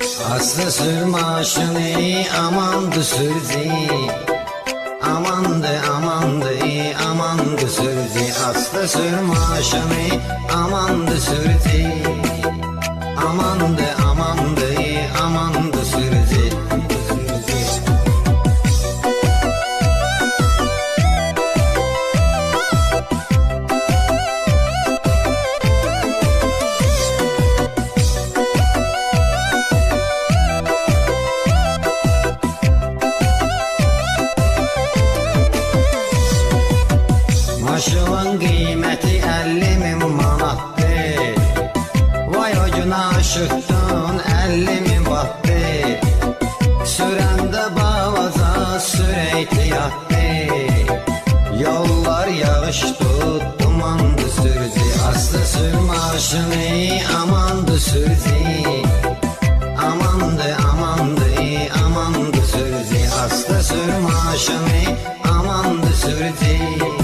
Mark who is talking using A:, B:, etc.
A: Aslı sürmaşını amandı sürzi, amandı amandı amandı sürzi. Aslı sürmaşını amandı sürzi, amandı amandı amandı sürzi. Maşığın qiyməti 50.000 manatdır. Vay o gün aşıqdın 50.000 bahtdır. Sürəndə balaca sür ehtiyatdır. Yollar yağışdı, dumandı sürücü. Aslı sür maşını amandı sürücü, amandı amandı amandı sürücü. Aslı sür maşını amandı sürücü.